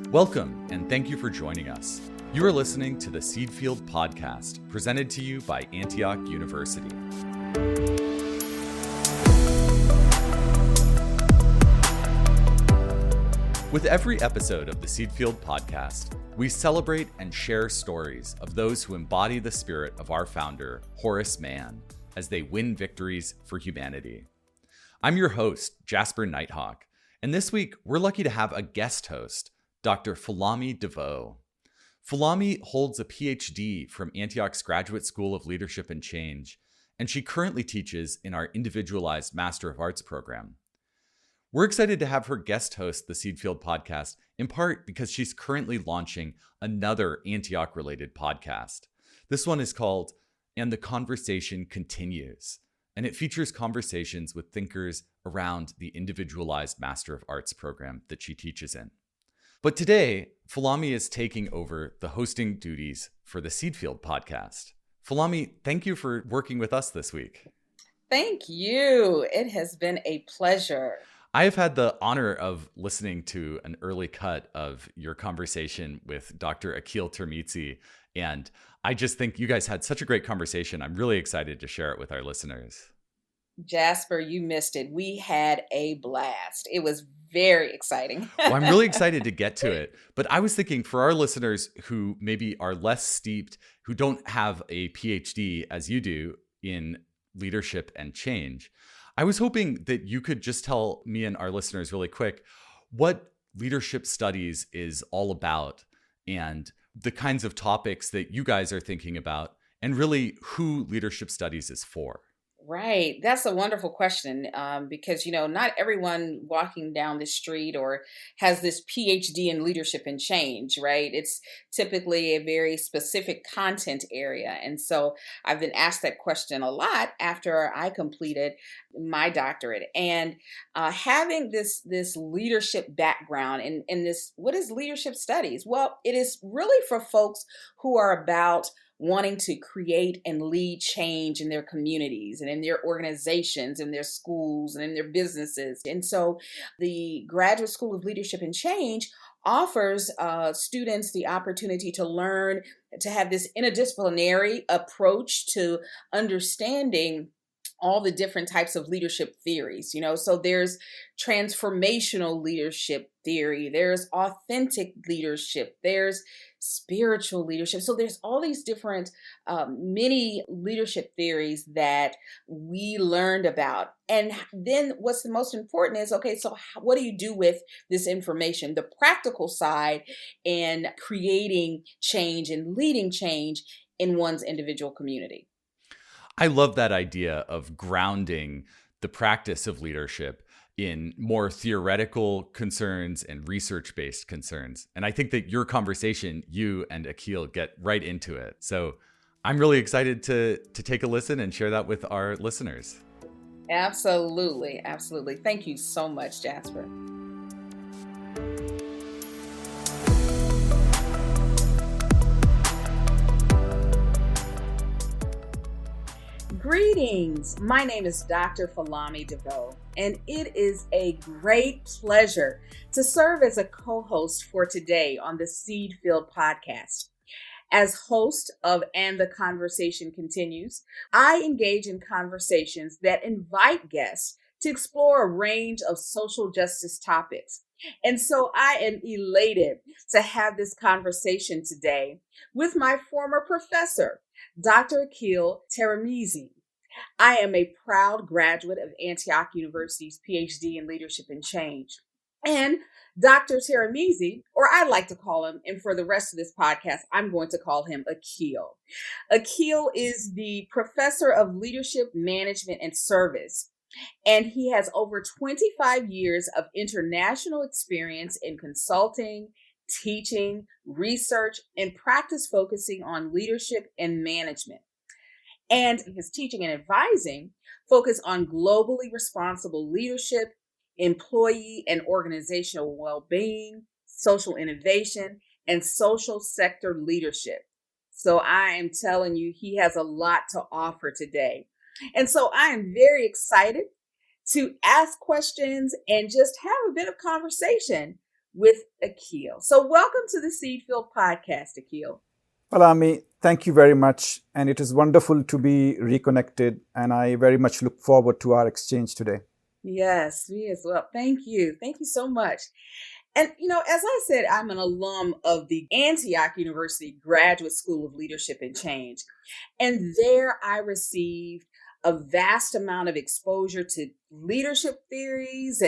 Welcome, and thank you for joining us. You are listening to the Seed Field Podcast, presented to you by Antioch University. With every episode of the Seed Field Podcast, we celebrate and share stories of those who embody the spirit of our founder, Horace Mann, as they win victories for humanity. I'm your host, Jasper Nighthawk, and this week we're lucky to have a guest host, Dr. Falami Devoe. Falami holds a PhD from Antioch's Graduate School of Leadership and Change, and she currently teaches in our Individualized Master of Arts program. We're excited to have her guest host the Seed Field Podcast, in part because she's currently launching another Antioch-related podcast. This one is called And the Conversation Continues, and it features conversations with thinkers around the Individualized Master of Arts program that she teaches in. But today, Falami is taking over the hosting duties for the Seed Field Podcast. Falami, thank you for working with us this week. Thank you. It has been a pleasure. I have had the honor of listening to an early cut of your conversation with Dr. Aqeel Tirmizi, and I just think you guys had such a great conversation. I'm really excited to share it with our listeners. Jasper, you missed it. We had a blast. It was very exciting. Well, I'm really excited to get to it. But I was thinking for our listeners who maybe are less steeped, who don't have a PhD as you do in leadership and change, I was hoping that you could just tell me and our listeners really quick what leadership studies is all about and the kinds of topics that you guys are thinking about and really who leadership studies is for. Right. That's a wonderful question because, not everyone walking down the street or has this PhD in leadership and change, right? It's typically a very specific content area. And so I've been asked that question a lot after I completed my doctorate. And having this leadership background and this, what is leadership studies? Well, it is really for folks who are about wanting to create and lead change in their communities and in their organizations, in their schools and in their businesses. And so the Graduate School of Leadership and Change offers students the opportunity to learn, to have this interdisciplinary approach to understanding all the different types of leadership theories, so there's transformational leadership theory, there's authentic leadership, there's spiritual leadership. So there's all these different mini leadership theories that we learned about. And then what's the most important is, okay, so what do you do with this information? The practical side in creating change and leading change in one's individual community. I love that idea of grounding the practice of leadership in more theoretical concerns and research-based concerns. And I think that your conversation, you and Aqeel, get right into it. So I'm really excited to take a listen and share that with our listeners. Absolutely. Absolutely. Thank you so much, Jasper. Greetings. My name is Dr. Falami Devoe, and it is a great pleasure to serve as a co-host for today on the Seed Field Podcast. As host of And the Conversation Continues, I engage in conversations that invite guests to explore a range of social justice topics. And so I am elated to have this conversation today with my former professor, Dr. Aqeel Tirmizi. I am a proud graduate of Antioch University's PhD in Leadership and Change. And Dr. Tirmizi, or I like to call him, and for the rest of this podcast, I'm going to call him Aqeel. Aqeel is the professor of leadership, management, and service. And he has over 25 years of international experience in consulting, teaching, research, and practice focusing on leadership and management. And his teaching and advising focus on globally responsible leadership, employee and organizational well-being, social innovation, and social sector leadership. So I am telling you, he has a lot to offer today. And so I am very excited to ask questions and just have a bit of conversation with Aqeel. So, welcome to the Seed Field Podcast, Aqeel. Falami, thank you very much. And it is wonderful to be reconnected. And I very much look forward to our exchange today. Yes, me as well. Thank you. Thank you so much. And, as I said, I'm an alum of the Antioch University Graduate School of Leadership and Change. And there I received a vast amount of exposure to leadership theories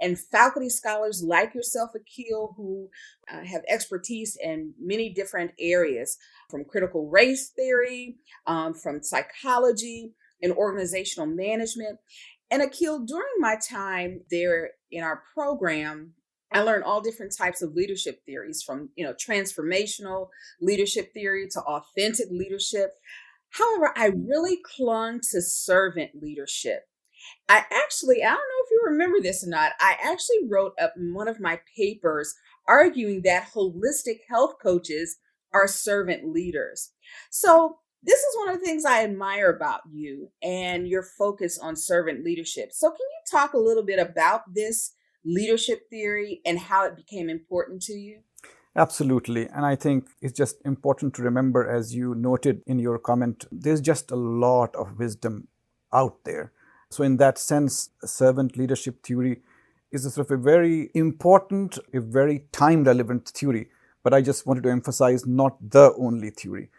and faculty scholars like yourself, Aqeel, who have expertise in many different areas, from critical race theory, from psychology and organizational management. And Aqeel, during my time there in our program, I learned all different types of leadership theories, from, transformational leadership theory to authentic leadership. However, I really clung to servant leadership. I don't know if you remember this or not, I actually wrote up in one of my papers arguing that holistic health coaches are servant leaders. So this is one of the things I admire about you and your focus on servant leadership. So can you talk a little bit about this leadership theory and how it became important to you? Absolutely. And I think it's just important to remember, as you noted in your comment, there's just a lot of wisdom out there. So in that sense, servant leadership theory is a sort of a very important, a very time-relevant theory. But I just wanted to emphasize, not the only theory.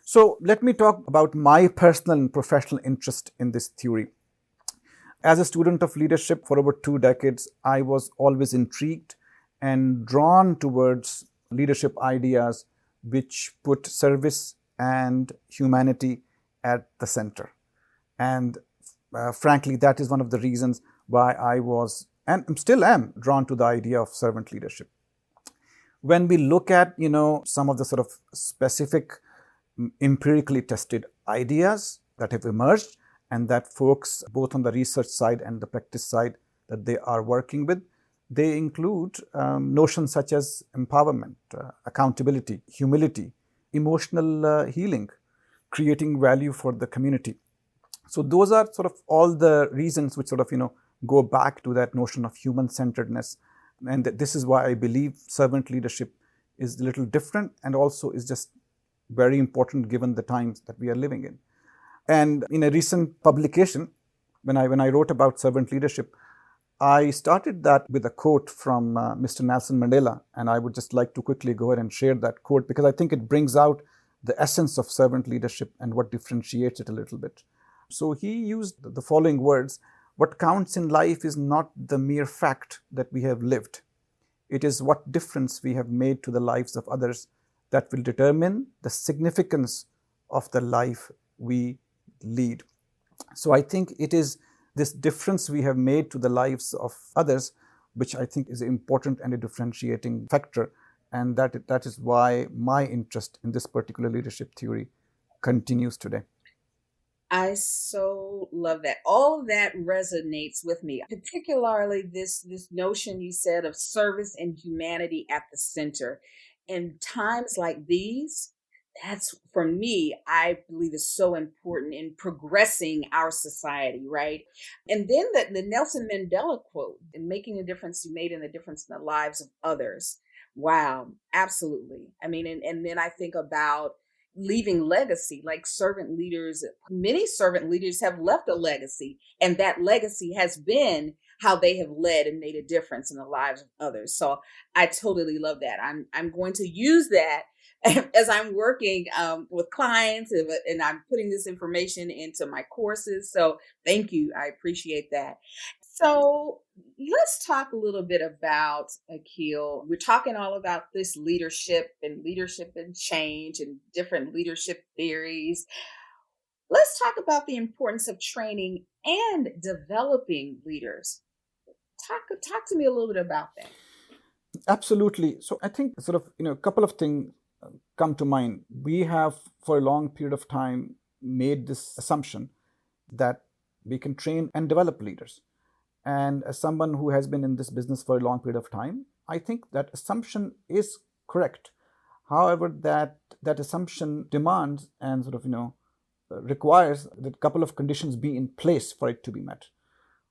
So let me talk about my personal and professional interest in this theory. As a student of leadership for over 2 decades, I was always intrigued and drawn towards leadership ideas which put service and humanity at the center. And frankly, that is one of the reasons why I was, and still am, drawn to the idea of servant leadership. When we look at, some of the sort of specific empirically tested ideas that have emerged and that folks, both on the research side and the practice side, that they are working with, they include notions such as empowerment, accountability, humility, emotional healing, creating value for the community. So those are sort of all the reasons which sort of, go back to that notion of human-centeredness. And this is why I believe servant leadership is a little different and also is just very important given the times that we are living in. And in a recent publication, when I wrote about servant leadership, I started that with a quote from Mr. Nelson Mandela. And I would just like to quickly go ahead and share that quote because I think it brings out the essence of servant leadership and what differentiates it a little bit. So he used the following words: "What counts in life is not the mere fact that we have lived. It is what difference we have made to the lives of others that will determine the significance of the life we lead." So I think it is this difference we have made to the lives of others, which I think is important and a differentiating factor. And that is why my interest in this particular leadership theory continues today. I so love that. All of that resonates with me, particularly this notion you said of service and humanity at the center. In times like these, that's, for me, I believe is so important in progressing our society, right? And then the Nelson Mandela quote, "In making a difference, you made in the difference in the lives of others." Wow, absolutely. I mean, and then I think about leaving legacy, like servant leaders. Many servant leaders have left a legacy, and that legacy has been how they have led and made a difference in the lives of others. So I totally love that. I'm going to use that as I'm working with clients, and I'm putting this information into my courses. So thank you. I appreciate that. So let's talk a little bit about Aqeel. We're talking all about this leadership and change and different leadership theories. Let's talk about the importance of training and developing leaders. Talk to me a little bit about that. Absolutely. So I think sort of, a couple of things come to mind. We have for a long period of time made this assumption that we can train and develop leaders. And as someone who has been in this business for a long period of time, I think that assumption is correct. However, that assumption demands and sort of, requires that a couple of conditions be in place for it to be met.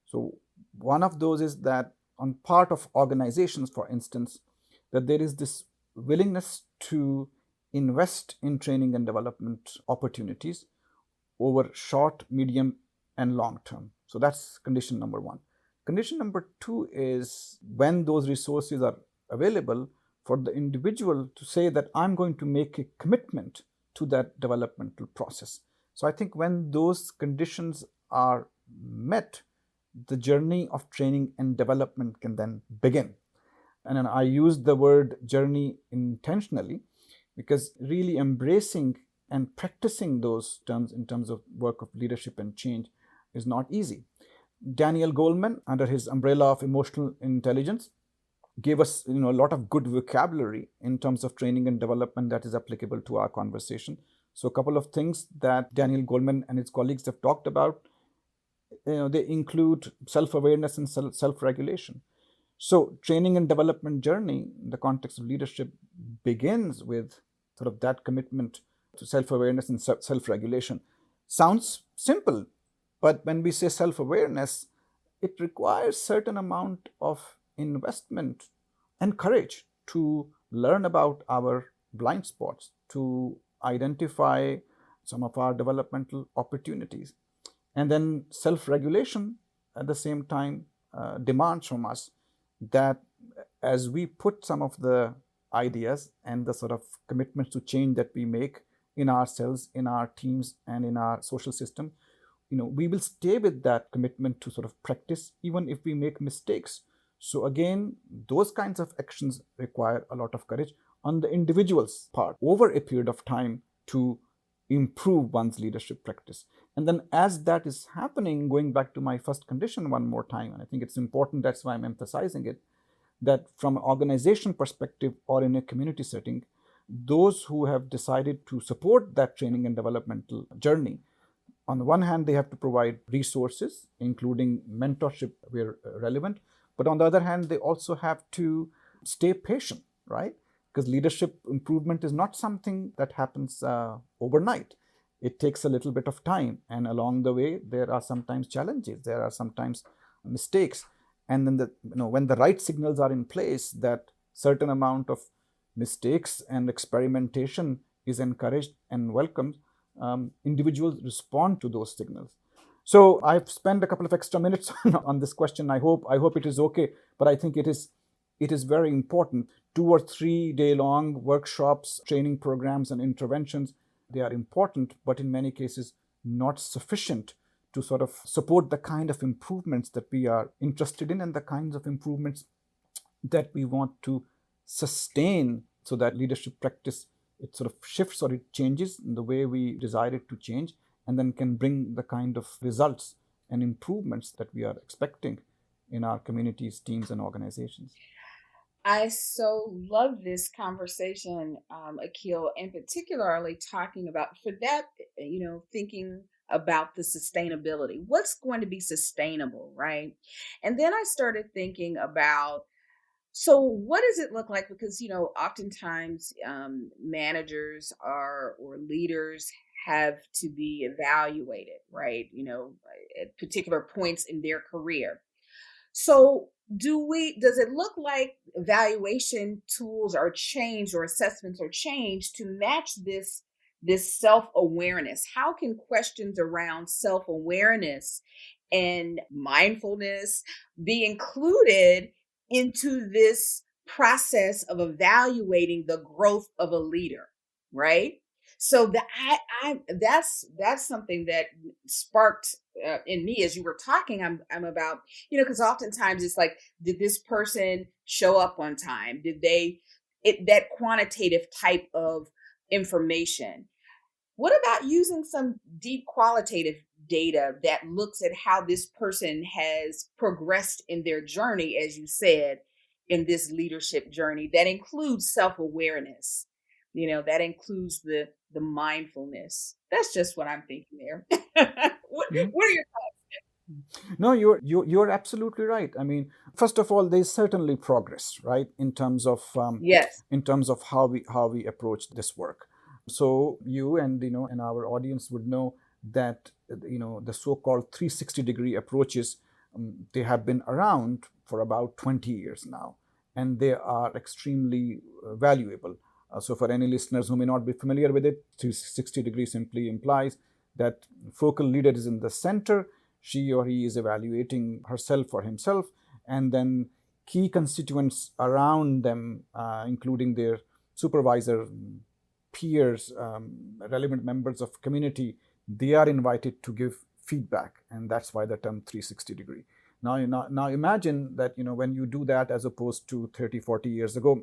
So one of those is that on part of organizations, for instance, that there is this willingness to invest in training and development opportunities over short, medium, and long term. So that's condition number one. Condition number two is when those resources are available for the individual to say that I'm going to make a commitment to that developmental process. So I think when those conditions are met, the journey of training and development can then begin. And then I use the word journey intentionally because really embracing and practicing those terms in terms of work of leadership and change is not easy. Daniel Goleman, under his umbrella of emotional intelligence, gave us a lot of good vocabulary in terms of training and development that is applicable to our conversation. So a couple of things that Daniel Goleman and his colleagues have talked about, they include self-awareness and self-regulation. So training and development journey in the context of leadership begins with sort of that commitment to self-awareness and self-regulation. Sounds simple, but when we say self-awareness, it requires certain amount of investment and courage to learn about our blind spots, to identify some of our developmental opportunities. And then self-regulation at the same time demands from us that as we put some of the ideas and the sort of commitments to change that we make in ourselves, in our teams, and in our social system, we will stay with that commitment to sort of practice even if we make mistakes. So again, those kinds of actions require a lot of courage on the individual's part over a period of time to improve one's leadership practice. And then as that is happening, going back to my first condition one more time, and I think it's important, that's why I'm emphasizing it, that from an organization perspective or in a community setting, those who have decided to support that training and developmental journey, on the one hand, they have to provide resources, including mentorship where relevant. But on the other hand, they also have to stay patient, right? Because leadership improvement is not something that happens overnight. It takes a little bit of time. And along the way, there are sometimes challenges. There are sometimes mistakes. And then when the right signals are in place, that certain amount of mistakes and experimentation is encouraged and welcomed, individuals respond to those signals. So I've spent a couple of extra minutes on this question. I hope it is okay, but I think it is very important. 2 or 3 day long workshops, training programs, and interventions, they are important, but in many cases not sufficient to sort of support the kind of improvements that we are interested in and the kinds of improvements that we want to sustain, so that leadership practice, it sort of shifts or it changes in the way we desire it to change, and then can bring the kind of results and improvements that we are expecting in our communities, teams, and organizations. I so love this conversation, Aqeel, and particularly talking about, for that, thinking about the sustainability. What's going to be sustainable, right? And then I started thinking about, so what does it look like? Because, oftentimes managers or leaders have to be evaluated, right? At particular points in their career. So does it look like evaluation tools are changed or assessments are changed to match this self-awareness? How can questions around self-awareness and mindfulness be included into this process of evaluating the growth of a leader, right? So that's something that sparked in me as you were talking. I'm about, because oftentimes it's like, did this person show up on time? Did that quantitative type of information? What about using some deep qualitative data that looks at how this person has progressed in their journey, as you said, in this leadership journey that includes self-awareness, that includes the mindfulness? That's just what I'm thinking there. What are your thoughts? No, you're absolutely right. I mean, first of all, there's certainly progress, right, in terms of Yes. how we approach this work. So you and and our audience would know that the so-called 360-degree approaches They have been around for about 20 years now, and they are extremely valuable. So for any listeners who may not be familiar with it, 360 degrees simply implies that focal leader is in the center. She or he is evaluating herself or himself, and then key constituents around them, including their supervisor, peers, relevant members of community, they are invited to give feedback, and that's why the term 360 degree. Now imagine that, when you do that as opposed to 30, 40 years ago,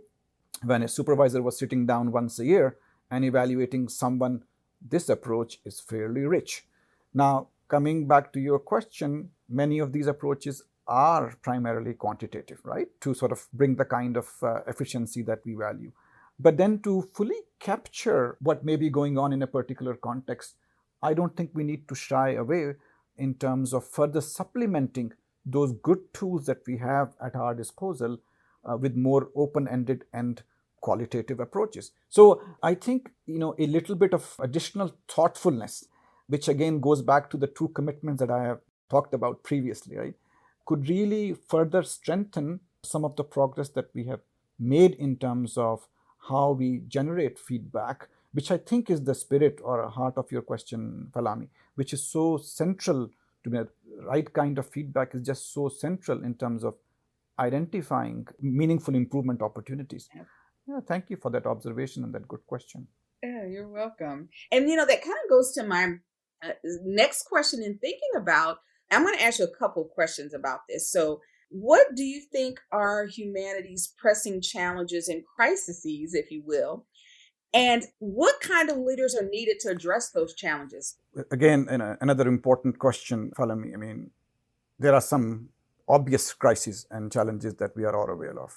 when a supervisor was sitting down once a year and evaluating someone, this approach is fairly rich. Now, coming back to your question, many of these approaches are primarily quantitative, right? To sort of bring the kind of efficiency that we value. But then to fully capture what may be going on in a particular context, I don't think we need to shy away in terms of further supplementing those good tools that we have at our disposal with more open-ended and qualitative approaches. So I think, a little bit of additional thoughtfulness, which again goes back to the two commitments that I have talked about previously, right, could really further strengthen some of the progress that we have made in terms of how we generate feedback, which I think is the spirit or heart of your question, Falami, which is so central to me. The right kind of feedback is just so central in terms of identifying meaningful improvement opportunities. Yeah, thank you for that observation and that good question. Yeah, you're welcome. And that kind of goes to my next question in thinking about. I'm going to ask you a couple of questions about this. So, what do you think are humanity's pressing challenges and crises, if you will? And what kind of leaders are needed to address those challenges? Again, another important question, Falami. I mean, there are some obvious crises and challenges that we are all aware of.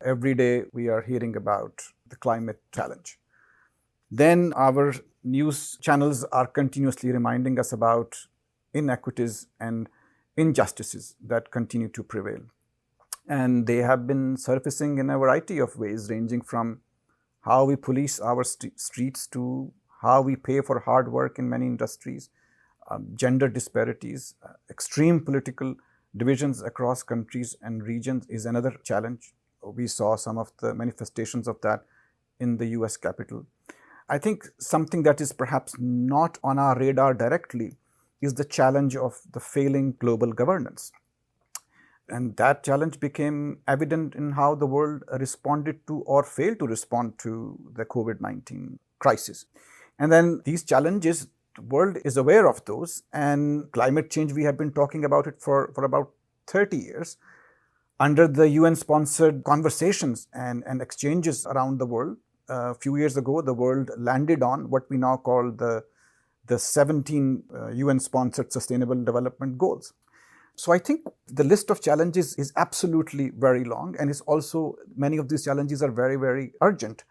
Every day we are hearing about the climate challenge. Then our news channels are continuously reminding us about inequities and injustices that continue to prevail. And they have been surfacing in a variety of ways, ranging from how we police our streets to how we pay for hard work in many industries, gender disparities, extreme political divisions across countries and regions is another challenge. We saw some of the manifestations of that in the US Capitol. I think something that is perhaps not on our radar directly is the challenge of the failing global governance. And that challenge became evident in how the world responded to or failed to respond to the COVID-19 crisis. And then these challenges, the world is aware of those, and climate change, we have been talking about it for about 30 years. Under the UN-sponsored conversations and exchanges around the world, a few years ago, the world landed on what we now call the 17 UN-sponsored Sustainable Development Goals. So I think the list of challenges is absolutely very long, and it's also, many of these challenges are very, very urgent.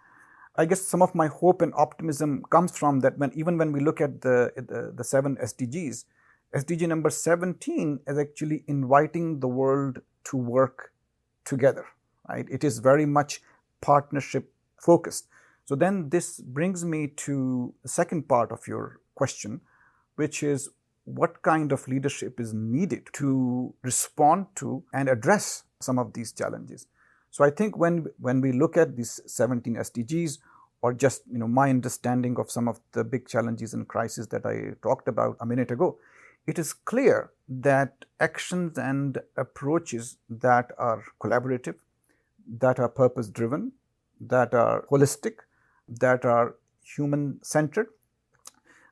I guess some of my hope and optimism comes from that even when we look at the 7 SDGs, SDG number 17 is actually inviting the world to work together, right? It is very much partnership focused. So then this brings me to the second part of your question, which is what kind of leadership is needed to respond to and address some of these challenges. So I think when we look at these 17 SDGs, or just my understanding of some of the big challenges and crises that I talked about a minute ago, it is clear that actions and approaches that are collaborative, that are purpose-driven, that are holistic, that are human-centered,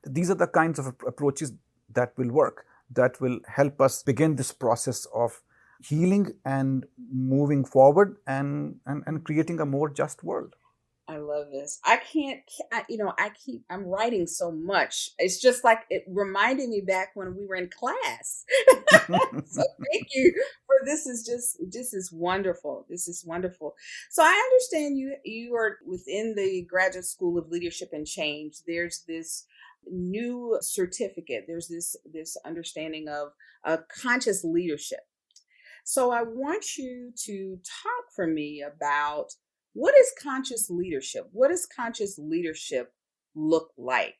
these are the kinds of approaches that will work, that will help us begin this process of healing and moving forward and creating a more just world. I love this. I'm writing so much. It's just like it reminded me back when we were in class. So thank you for this. This is wonderful. This is wonderful. So I understand you are within the Graduate School of Leadership and Change. There's this new certificate. There's this understanding of conscious leadership. So I want you to talk for me about what is conscious leadership? What does conscious leadership look like?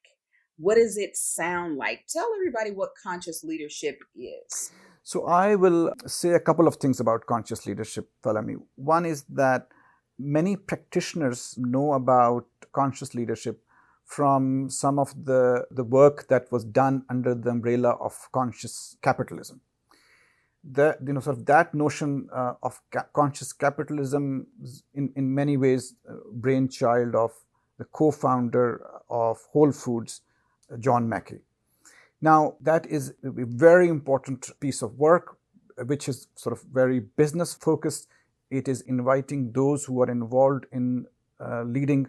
What does it sound like? Tell everybody what conscious leadership is. So I will say a couple of things about conscious leadership, Falami. One is that many practitioners know about conscious leadership from some of the work that was done under the umbrella of conscious capitalism. Sort of that notion of conscious capitalism is in many ways brainchild of the co-founder of Whole Foods, John Mackey. Now, that is a very important piece of work, which is sort of very business focused. It is inviting those who are involved in leading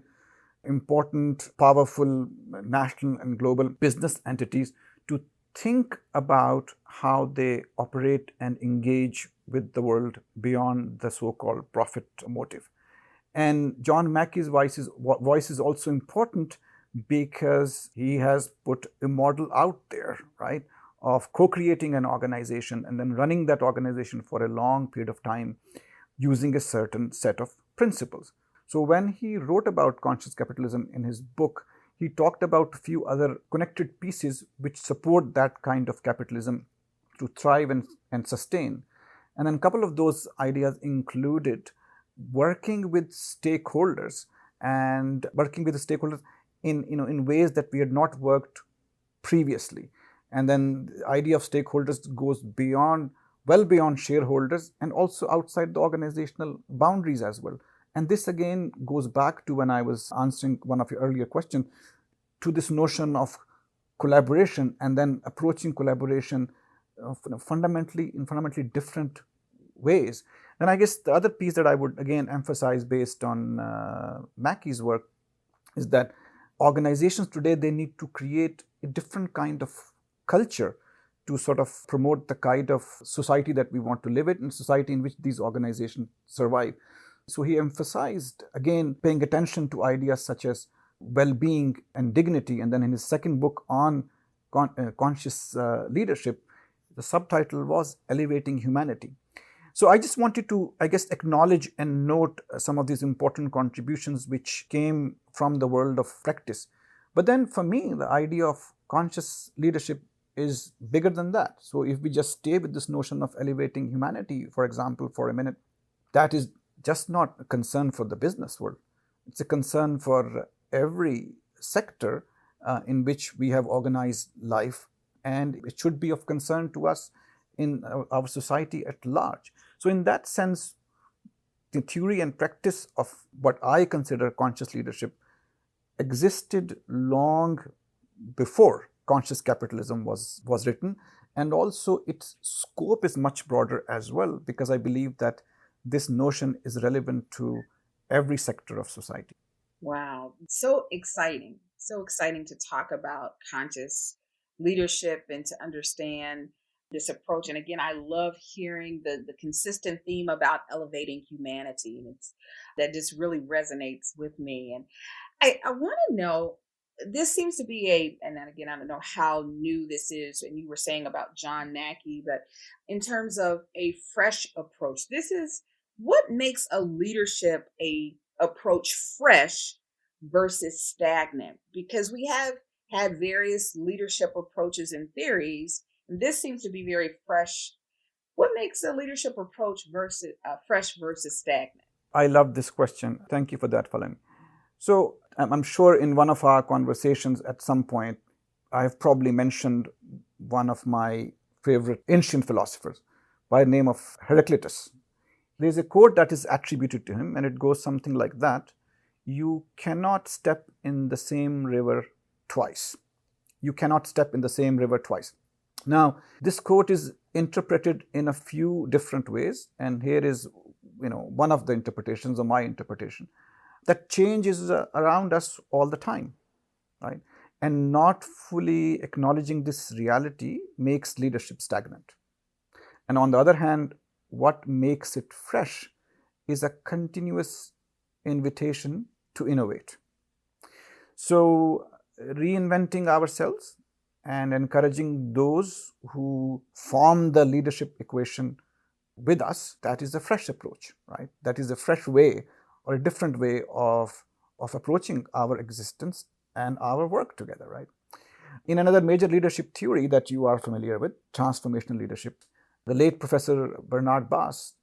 important, powerful national and global business entities to think about how they operate and engage with the world beyond the so-called profit motive. And John Mackey's voice is also important because he has put a model out there, right, of co-creating an organization and then running that organization for a long period of time using a certain set of principles. So when he wrote about conscious capitalism in his book, he talked about a few other connected pieces which support that kind of capitalism to thrive and sustain. And then a couple of those ideas included working with stakeholders in ways that we had not worked previously. And then the idea of stakeholders goes well beyond shareholders and also outside the organizational boundaries as well. And this again goes back to when I was answering one of your earlier questions, to this notion of collaboration and then approaching collaboration in fundamentally different ways. And I guess the other piece that I would again emphasize based on Mackey's work is that organizations today, they need to create a different kind of culture to sort of promote the kind of society that we want to live in and society in which these organizations survive. So he emphasized, again, paying attention to ideas such as well-being and dignity. And then in his second book on conscious leadership, the subtitle was Elevating Humanity. So I just wanted to, I guess, acknowledge and note some of these important contributions which came from the world of practice. But then for me, the idea of conscious leadership is bigger than that. So if we just stay with this notion of elevating humanity, for example, for a minute, that is just not a concern for the business world. It's a concern for every sector in which we have organized life, and it should be of concern to us in our society at large. So in that sense, the theory and practice of what I consider conscious leadership existed long before conscious capitalism was written, and also its scope is much broader as well, because I believe that this notion is relevant to every sector of society. Wow, so exciting. So exciting to talk about conscious leadership and to understand this approach. And again, I love hearing the consistent theme about elevating humanity. And that just really resonates with me. And I want to know, this seems to be and then again, I don't know how new this is, and you were saying about John Mackey, but in terms of a fresh approach, this is what makes a leadership approach fresh versus stagnant, because we have had various leadership approaches and theories, and this seems to be very fresh. What makes a leadership approach versus fresh versus stagnant? I love this question. Thank you for that, Falami. So I'm sure in one of our conversations at some point, I have probably mentioned one of my favorite ancient philosophers by the name of Heraclitus. There's a quote that is attributed to him, and it goes something like that: you cannot step in the same river twice. You cannot step in the same river twice. Now, this quote is interpreted in a few different ways, and here is, one of the interpretations, or my interpretation, that change is around us all the time, right? And not fully acknowledging this reality makes leadership stagnant. And on the other hand, what makes it fresh is a continuous invitation to innovate. So reinventing ourselves and encouraging those who form the leadership equation with us, that is a fresh approach, right? That is a fresh way or a different way of approaching our existence and our work together, right? In another major leadership theory that you are familiar with, transformational leadership, The late Professor Bernard Bass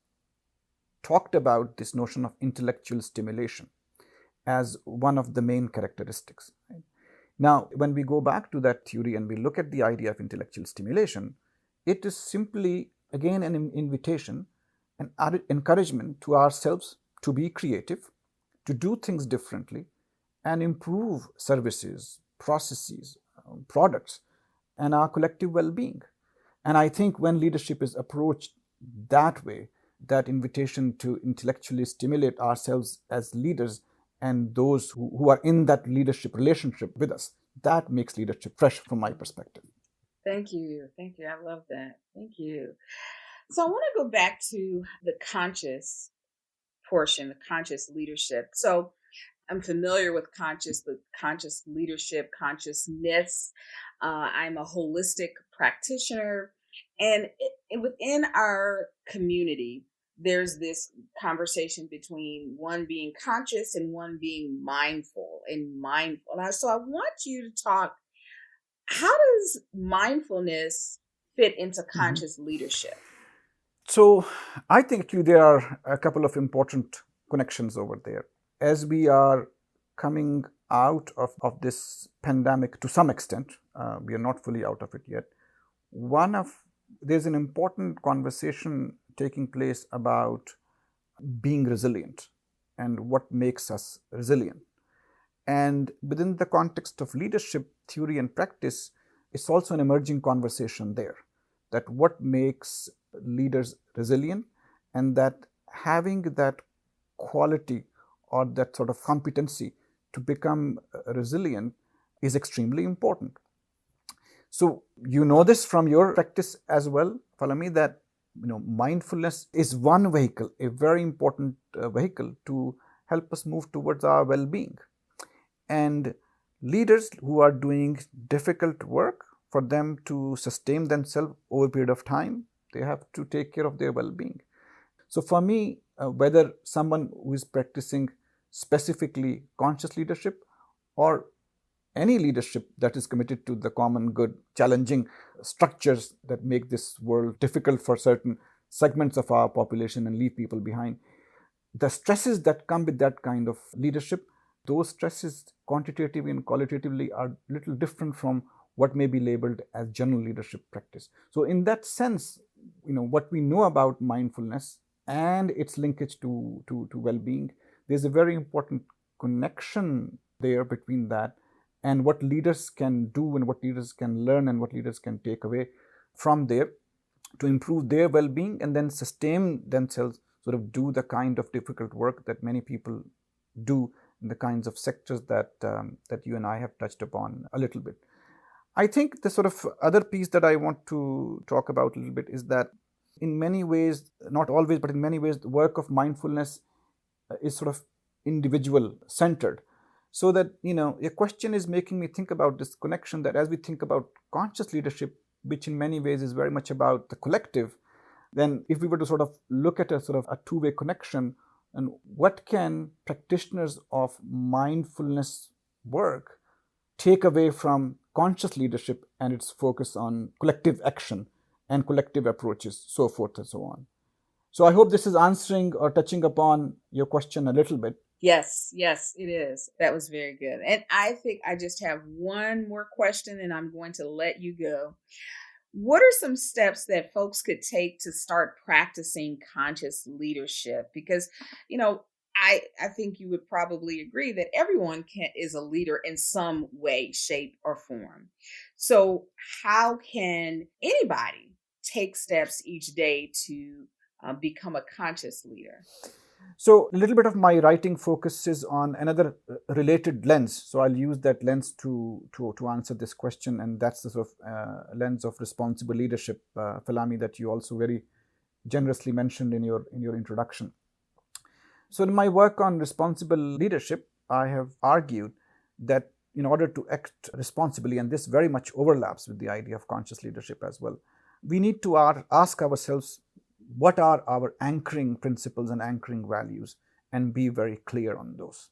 talked about this notion of intellectual stimulation as one of the main characteristics. Right? Now, when we go back to that theory and we look at the idea of intellectual stimulation, it is simply, again, an invitation, an encouragement to ourselves to be creative, to do things differently, and improve services, processes, products, and our collective well-being. And I think when leadership is approached that way, that invitation to intellectually stimulate ourselves as leaders and those who are in that leadership relationship with us, that makes leadership fresh from my perspective. Thank you. Thank you. I love that. Thank you. So I want to go back to the conscious portion, the conscious leadership. So I'm familiar with the conscious leadership, consciousness. I'm a holistic practitioner. And within our community, there's this conversation between one being conscious and one being mindful and mindful. So I want you to talk, how does mindfulness fit into conscious leadership? So I think actually there are a couple of important connections over there. As we are coming out of this pandemic to some extent, we are not fully out of it yet. There's an important conversation taking place about being resilient and what makes us resilient. And within the context of leadership theory and practice, it's also an emerging conversation there, that what makes leaders resilient, and that having that quality or that sort of competency to become resilient is extremely important. So you know this from your practice as well, Falami, that mindfulness is one vehicle, a very important vehicle to help us move towards our well-being. And leaders who are doing difficult work, for them to sustain themselves over a period of time, they have to take care of their well-being. So for me, whether someone who is practicing specifically conscious leadership or any leadership that is committed to the common good, challenging structures that make this world difficult for certain segments of our population and leave people behind, the stresses that come with that kind of leadership, those stresses quantitatively and qualitatively are a little different from what may be labeled as general leadership practice. So in that sense, what we know about mindfulness and its linkage to well-being, there's a very important connection there between that and what leaders can do and what leaders can learn and what leaders can take away from there to improve their well-being and then sustain themselves, sort of do the kind of difficult work that many people do in the kinds of sectors that you and I have touched upon a little bit. I think the sort of other piece that I want to talk about a little bit is that in many ways, not always, but in many ways, the work of mindfulness is sort of individual centered. So that, a question is making me think about this connection that as we think about conscious leadership, which in many ways is very much about the collective, then if we were to sort of look at a sort of a two-way connection, and what can practitioners of mindfulness work take away from conscious leadership and its focus on collective action and collective approaches, so forth and so on. So I hope this is answering or touching upon your question a little bit. Yes, it is. That was very good. And I think I just have one more question and I'm going to let you go. What are some steps that folks could take to start practicing conscious leadership? Because, I think you would probably agree that everyone is a leader in some way, shape, or form. So how can anybody take steps each day to become a conscious leader? So a little bit of my writing focuses on another related lens. So I'll use that lens to answer this question, and that's the sort of lens of responsible leadership, Falami, that you also very generously mentioned in your introduction. So in my work on responsible leadership, I have argued that in order to act responsibly, and this very much overlaps with the idea of conscious leadership as well, we need to ask ourselves, what are our anchoring principles and anchoring values, and be very clear on those.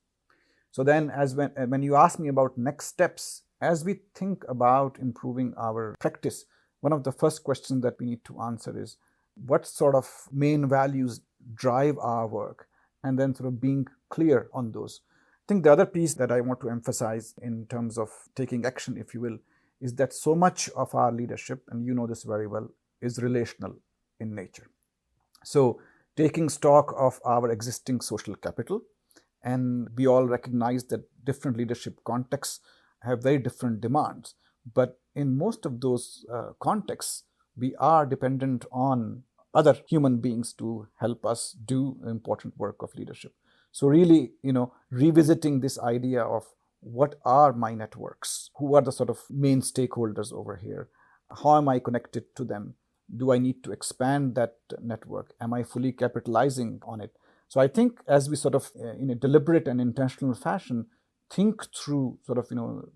So then when you ask me about next steps, as we think about improving our practice, one of the first questions that we need to answer is, what sort of main values drive our work, and then sort of being clear on those. I think the other piece that I want to emphasize in terms of taking action, if you will, is that so much of our leadership, and you know this very well, is relational in nature. So taking stock of our existing social capital, and we all recognize that different leadership contexts have very different demands. But in most of those contexts, we are dependent on other human beings to help us do important work of leadership. So really, revisiting this idea of what are my networks? Who are the sort of main stakeholders over here? How am I connected to them? Do I need to expand that network? Am I fully capitalizing on it? So I think as we sort of, in a deliberate and intentional fashion, think through sort of,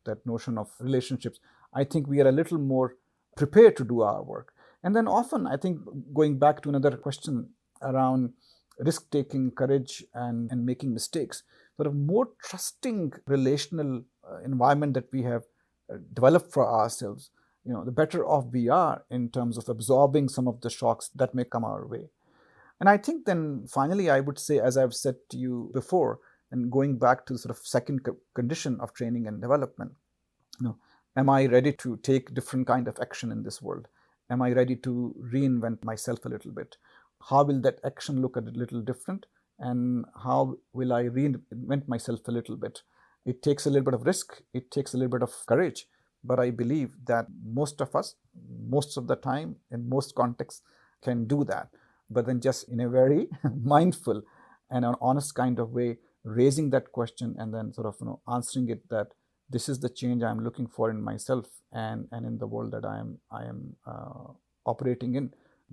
that notion of relationships, I think we are a little more prepared to do our work. And then often, I think, going back to another question around risk-taking, courage, and making mistakes, sort of more trusting relational environment that we have developed for ourselves, the better off we are in terms of absorbing some of the shocks that may come our way. And I think then finally, I would say, as I've said to you before, and going back to the sort of second condition of training and development, am I ready to take different kind of action in this world? Am I ready to reinvent myself a little bit? How will that action look a little different? And how will I reinvent myself a little bit? It takes a little bit of risk. It takes a little bit of courage. But I believe that most of us, most of the time, in most contexts, can do that. But then just in a very mindful and an honest kind of way, raising that question and then sort of answering it, that this is the change I'm looking for in myself and in the world that I am operating in,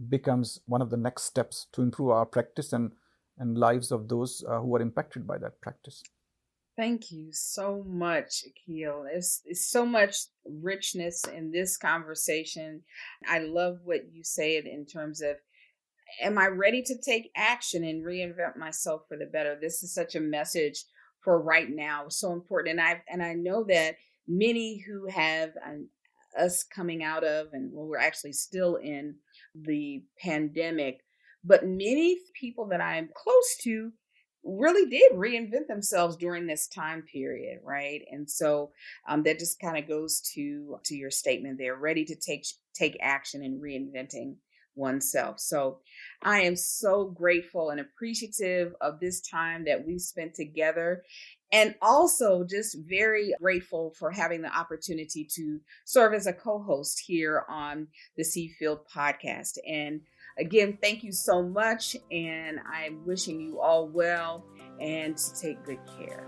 becomes one of the next steps to improve our practice and lives of those who are impacted by that practice. Thank you so much, Aqeel. It's so much richness in this conversation. I love what you said in terms of, am I ready to take action and reinvent myself for the better? This is such a message for right now. So important. And I know that many who have us coming out of, and we're actually still in the pandemic, but many people that I'm close to really did reinvent themselves during this time period, right? And so that just kind of goes to your statement there, ready to take action in reinventing oneself. So I am so grateful and appreciative of this time that we spent together, and also just very grateful for having the opportunity to serve as a co-host here on the Seed Field podcast. And again, thank you so much, and I'm wishing you all well and to take good care.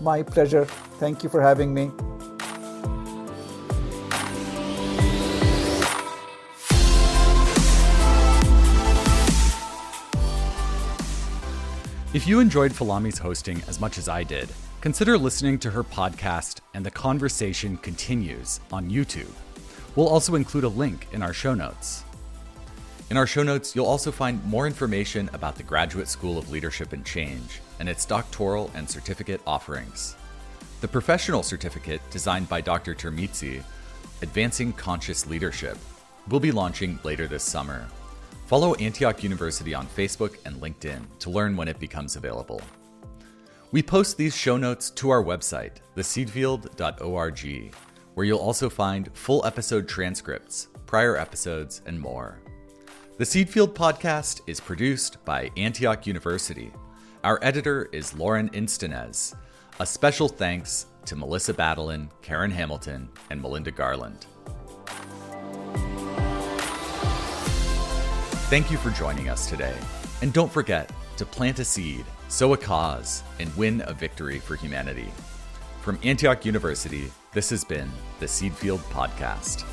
My pleasure. Thank you for having me. If you enjoyed Falami's hosting as much as I did, consider listening to her podcast, and the conversation continues on YouTube. We'll also include a link in our show notes. In our show notes, you'll also find more information about the Graduate School of Leadership and Change and its doctoral and certificate offerings. The professional certificate, designed by Dr. Tirmizi, Advancing Conscious Leadership, will be launching later this summer. Follow Antioch University on Facebook and LinkedIn to learn when it becomes available. We post these show notes to our website, theseedfield.org, where you'll also find full episode transcripts, prior episodes, and more. The Seed Field podcast is produced by Antioch University. Our editor is Lauren Instenes. A special thanks to Melissa Batalin, Karen Hamilton, and Melinda Garland. Thank you for joining us today. And don't forget to plant a seed, sow a cause, and win a victory for humanity. From Antioch University, this has been the Seed Field Podcast.